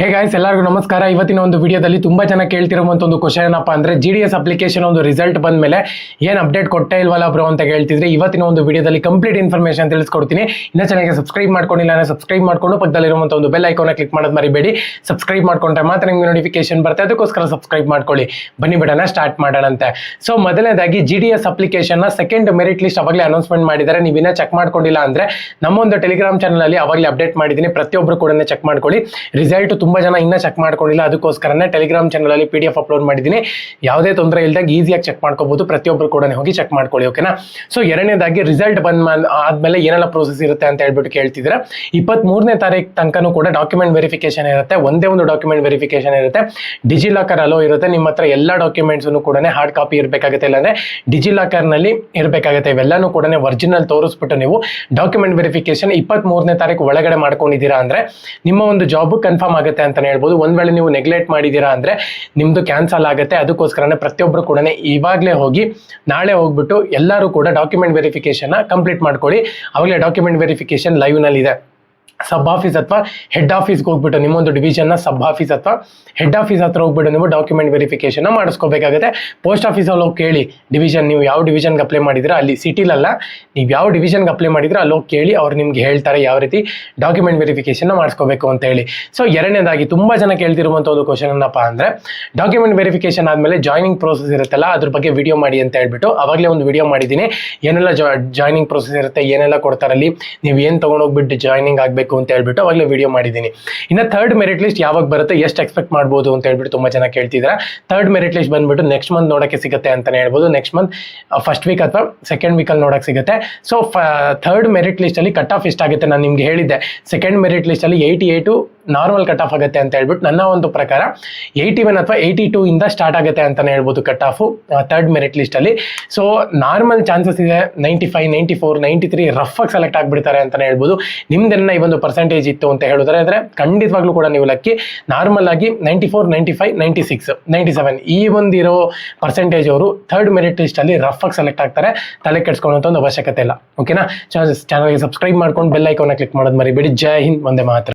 Hey guys, ಎಲ್ಲರಿಗೂ ನಮಸ್ಕಾರ. ಇವತ್ತಿನ ಒಂದು ವಿಡಿಯೋದಲ್ಲಿ ತುಂಬಾ ಜನ ಕೇಳ್ತಿರುವಂತ ಒಂದು ಕ್ವಶನ್ ಏನಪ್ಪಾ ಅಂದ್ರೆ GDS ಅಪ್ಲಿಕೇಶನ್ ಒಂದು ರಿಸಲ್ಟ್ ಬಂದ ಮೇಲೆ ಏನು ಅಪ್ಡೇಟ್ ಕೊಟ್ಟೇ ಇಲ್ವಲ್ಲ ಬ್ರೋ ಅಂತ ಹೇಳ್ತಿದ್ರೆ, ಇವತ್ತಿನ ಒಂದು ವಿಡಿಯೋದಲ್ಲಿ ಕಂಪ್ಲೀಟ್ ಇನ್ಫಾರ್ಮೇಷನ್ ತಿಳಿಸ್ಕೊಡ್ತೀನಿ. ಇನ್ನ ಚಾನಲ್ಗೆ ಸಬ್ಸ್ಕ್ರೈಬ್ ಮಾಡ್ಕೊಂಡಿಲ್ಲ ಅಂದ್ರೆ ಸಬ್ಸ್ಕ್ರೈಬ್ ಮಾಡ್ಕೊಂಡು ಪಕ್ಕದಲ್ಲಿರುವಂತ ಒಂದು ಬೆಲ್ ಐಕಾನ್ ಕ್ಲಿಕ್ ಮಾಡೋದು ಮರಿಬೇಡಿ. ಸಬ್ಸ್ಕ್ರೈಬ್ ಮಾಡ್ಕೊಂಡ್ರೆ ಮಾತ್ರ ನಿಮಗೆ ನೋಟಿಫಿಕೇಶನ್ ಬರುತ್ತೆ, ಅದಕ್ಕೋಸ್ಕರ ಸಬ್ಸ್ಕ್ರೈಬ್ ಮಾಡ್ಕೊಳ್ಳಿ. ಬನ್ನಿ ಬಿಡೋಣ, ಸ್ಟಾರ್ಟ್ ಮಾಡೋಣಂತೆ. ಸೊ ಮೊದಲನೇದಾಗಿ GDS application second merit list ಅವಾಗಲೇ ಅನೌನ್ಸ್ಮೆಂಟ್ ಮಾಡಿದ್ದಾರೆ. ನೀವು ಇನ್ನೂ ಚೆಕ್ ಮಾಡ್ಕೊಂಡಿಲ್ಲ ಅಂದ್ರೆ ನಮ್ಮೊಂದು ಟೆಲಿಗ್ರಾಮ್ ಚಾನಲ್ ಅಲ್ಲಿ ಅವಾಗಲೇ ಅಪ್ಡೇಟ್ ಮಾಡಿದ್ದೀನಿ, ಪ್ರತಿಯೊಬ್ಬರು ಕೂಡ ಚೆಕ್ ಮಾಡ್ಕೊಳ್ಳಿ. ರಿಸಲ್ಟ್ ತುಂಬಾ ಜನ ಇನ್ನೂ ಚೆಕ್ ಮಾಡ್ಕೊಂಡಿಲ್ಲ, ಅದಕ್ಕೋಸ್ಕರನೇ ಟೆಲಿಗ್ರಾಮ್ ಚಾನಲ್ ಅಲ್ಲಿ PDF ಅಪ್ಲೋಡ್ ಮಾಡಿದ್ದೀನಿ. ಯಾವುದೇ ತೊಂದರೆ ಇಲ್ಲದಾಗ ಈಸಿಯಾಗಿ ಚೆಕ್ ಮಾಡ್ಕೋಬಹುದು, ಪ್ರತಿಯೊಬ್ಬರು ಕೂಡ ಹೋಗಿ ಚೆಕ್ ಮಾಡ್ಕೊಳ್ಳಿ. ಓಕೆನಾ? ಸೊ ಎರಡನೇದಾಗಿ ರಿಸಲ್ಟ್ ಆದ್ಮೇಲೆ ಏನೆಲ್ಲ ಪ್ರೋಸೆಸ್ ಇರುತ್ತೆ ಅಂತ ಹೇಳ್ಬಿಟ್ಟು ಕೇಳ್ತಿದ್ರೆ, 23ನೇ ತಾರೀಕು ತನಕನೂ ಕೂಡ ಡಾಕ್ಯುಮೆಂಟ್ ವೆರಿಫಿಕೇಶನ್ ಇರುತ್ತೆ. ಒಂದೇ ಒಂದು ಡಾಕ್ಯುಮೆಂಟ್ ವೆರಿಫಿಕೇಶನ್ ಇರುತ್ತೆ. ಡಿಜಿಲಾಕರ್ ಅಲೋ ಇರುತ್ತೆ. ನಿಮ್ಮ ಹತ್ರ ಎಲ್ಲ ಡಾಕ್ಯುಮೆಂಟ್ಸ್ ಕೂಡ ಹಾರ್ಡ್ ಕಾಪಿ ಇರಬೇಕಾಗುತ್ತೆ, ಇಲ್ಲಾಂದ್ರೆ ಡಿಜಿಲಾಕರ್ ನಲ್ಲಿ ಇರಬೇಕಾಗುತ್ತೆ. ಇವೆಲ್ಲಾನು ಕೂಡ ಒರಿಜಿನಲ್ ತೋರಿಸ್ಬಿಟ್ಟು ನೀವು ಡಾಕ್ಯುಮೆಂಟ್ ವೆರಿಫಿಕೇಶನ್ 23ನೇ ತಾರೀಕು ಒಳಗಡೆ ಮಾಡ್ಕೊಂಡಿದ್ದೀರಾ ಅಂದ್ರೆ ನಿಮ್ಮ ಒಂದು ಜಾಬ್ ಕನ್ಫರ್ಮ್ ಆಗುತ್ತೆ ಅಂತಾನೆ ಹೇಳ್ಬೋದು. ಒಂದ್ ವೇಳೆ ನೀವು ನೆಗ್ಲೆಕ್ಟ್ ಮಾಡಿದ್ದೀರಾ ಅಂದ್ರೆ ನಿಮ್ದು ಕ್ಯಾನ್ಸಲ್ ಆಗುತ್ತೆ. ಅದಕ್ಕೋಸ್ಕರನೇ ಪ್ರತಿಯೊಬ್ಬರು ಕೂಡ ಇವಾಗಲೇ ಹೋಗಿ ನಾಳೆ ಹೋಗ್ಬಿಟ್ಟು ಎಲ್ಲರೂ ಕೂಡ ಡಾಕ್ಯುಮೆಂಟ್ ವೆರಿಫಿಕೇಶನ್ ಕಂಪ್ಲೀಟ್ ಮಾಡ್ಕೊಳ್ಳಿ. ಅವಾಗಲೇ ಡಾಕ್ಯುಮೆಂಟ್ ವೆರಿಫಿಕೇಶನ್ ಲೈವ್ ನಲ್ಲಿ ಇದೆ. ಸಬ್ ಆಫೀಸ್ ಅಥವಾ ಹೆಡ್ ಆಫೀಸ್ಗೆ ಹೋಗ್ಬಿಟ್ಟು ನಿಮ್ಮೊಂದು ಡಿವಿಷನ್ನ ಸಬ್ ಆಫೀಸ್ ಅಥವಾ ಹೆಡ್ ಆಫೀಸ್ ಹತ್ರ ಹೋಗ್ಬಿಟ್ಟು ನೀವು ಡಾಕ್ಯುಮೆಂಟ್ ವೆರಿಫಿಕೇಶನ್ ಮಾಡಿಸ್ಕೋಬೇಕಾಗುತ್ತೆ. ಪೋಸ್ಟ್ ಆಫೀಸಲ್ಲಿ ಹೋಗಿ ಕೇಳಿ, ಡಿವಿಷನ್ ನೀವು ಯಾವ ಡಿವಿಷನ್ಗೆ ಅಪ್ಲೈ ಮಾಡಿದ್ರೆ ಅಲ್ಲಿ ಸಿಟಿಲಲ್ಲ, ನೀವು ಯಾವ ಡಿವಿಷನ್ಗೆ ಅಪ್ಲೈ ಮಾಡಿದ್ರೆ ಅಲ್ಲಿ ಹೋಗಿ ಕೇಳಿ, ಅವ್ರು ನಿಮ್ಗೆ ಹೇಳ್ತಾರೆ ಯಾವ ರೀತಿ ಡಾಕ್ಯುಮೆಂಟ್ ವೆರಿಫಿಕೇಶನ್ ಮಾಡಿಸ್ಕೋಬೇಕು ಅಂತ ಹೇಳಿ. ಸೊ ಎರಡನೇದಾಗಿ ತುಂಬಾ ಜನ ಕೇಳ್ತಿರುವಂಥ ಒಂದು ಕ್ವಶನ್ ಏನಪ್ಪ ಅಂದ್ರೆ, ಡಾಕ್ಯುಮೆಂಟ್ ವೆರಿಫಿಕೇಶನ್ ಆದಮೇಲೆ ಜಾಯ್ನಿಂಗ್ ಪ್ರೋಸೆಸ್ ಇರುತ್ತಲ್ಲ, ಅದ್ರ ಬಗ್ಗೆ ವಿಡಿಯೋ ಮಾಡಿ ಅಂತ ಹೇಳ್ಬಿಟ್ಟು ಅವಾಗಲೇ ಒಂದು ವಿಡಿಯೋ ಮಾಡಿದ್ದೀನಿ. ಏನೆಲ್ಲ ಜಾಯ್ನಿಂಗ್ ಪ್ರೋಸೆಸ್ ಇರುತ್ತೆ, ಏನೆಲ್ಲ ಕೊಡ್ತಾರಲ್ಲಿ, ನೀವು ಏನು ತೊಗೊಂಡೋಗ್ಬಿಟ್ಟು ಜಾಯ್ನಿಂಗ್ ಆಗಬೇಕು ಅಂತ ಹೇಳ್ಬಿಟ್ಟು ಅವಾಗಲೇ ವಿಡಿಯೋ ಮಾಡಿದ್ದೀನಿ. ಇನ್ನು ಥರ್ಡ್ ಮೆರಿಟ್ ಲಿಸ್ಟ್ ಯಾವಾಗ ಬರುತ್ತೆ, ಎಷ್ಟು ಎಕ್ಸ್ಪೆಕ್ಟ್ ಮಾಡ್ಬೋದು ಅಂತ ಹೇಳ್ಬಿಟ್ಟು ತುಂಬಾ ಜನ ಕೇಳ್ತಿದ್ದಾರೆ. ಥರ್ಡ್ ಮೆರಿಟ್ ಲಿಸ್ಟ್ ಬಂದ್ಬಿಟ್ಟು ನೆಕ್ಸ್ಟ್ ಮಂತ್ ನೋಡಕ್ಕೆ ಸಿಗುತ್ತೆ ಅಂತಾನೆ ಹೇಳ್ಬೋದು. ನೆಕ್ಸ್ಟ್ ಮಂತ್ ಫಸ್ಟ್ ವೀಕ್ ಅಥವಾ ಸೆಕೆಂಡ್ ವೀಕಲ್ಲಿ ನೋಡಕ್ಕೆ ಸಿಗುತ್ತೆ. ಸೊ ಥರ್ಡ್ ಮೆರಿಟ್ ಲಿಸ್ಟ್ ಅಲ್ಲಿ ಕಟ್ ಆಫ್ ಎಷ್ಟಾಗುತ್ತೆ ನಾನು ನಿಮ್ಗೆ ಹೇಳಿದ್ದೆ. ಸೆಕೆಂಡ್ ಮೆರಿಟ್ ಲಿಸ್ಟ್ ಅಲ್ಲಿ 88 ನಾರ್ಮಲ್ ಕಟ್ ಆಫ್ ಆಗುತ್ತೆ ಅಂತ ಹೇಳ್ಬಿಟ್ಟು ನನ್ನ ಒಂದು ಪ್ರಕಾರ 81 ಅಥವಾ 82 ಇಂದ ಸ್ಟಾರ್ಟ್ ಆಗುತ್ತೆ ಅಂತಾನೆ ಹೇಳ್ಬೋದು cut off third merit list ಅಲ್ಲಿ. ಸೊ ನಾರ್ಮಲ್ ಚಾನ್ಸಸ್ ಇದೆ 95, 94, 93 ರಫ್ ಆಗಿ ಸೆಲೆಕ್ಟ್ ಆಗ್ಬಿಡ್ತಾರೆ ಅಂತಾನೆ ಹೇಳ್ಬೋದು. ನಿಮ್ದನ್ನ ಈ ಒಂದು ಪರ್ಸೆಂಟೇಜ್ ಇತ್ತು ಅಂತ ಹೇಳಿದ್ರೆ ಅಂದ್ರೆ ಖಂಡಿತವಾಗ್ಲೂ ಕೂಡ ನೀವು ಲಕ್ಕಿ. ನಾರ್ಮಲ್ ಆಗಿ 94, 95, 96, 97 ಈ ಒಂದಿರೋ ಪರ್ಸೆಂಟೇಜ್ ಅವರು ಥರ್ಡ್ ಮೆರಿಟ್ ಲಿಸ್ಟ್ ಅಲ್ಲಿ ರಫ್ ಆಗಿ ಸೆಲೆಕ್ಟ್ ಆಗ್ತಾರೆ. ತಲೆ ಕೆಡಿಸ್ಕೊಳ್ಳುವಂತ ಒಂದು ಅವಶ್ಯಕತೆ ಇಲ್ಲ. ಓಕೆನಾ? ಚಾನಲ್ಗೆ ಸಬ್ಸ್ಕ್ರೈಬ್ ಮಾಡ್ಕೊಂಡು ಬೆಲ್ ಐಕಾನ್ ಕ್ಲಿಕ್ ಮಾಡೋದು ಮರಿಬೇಡಿ. ಜೈ ಹಿಂದ್, ವಂದೇ ಮಾತರಂ.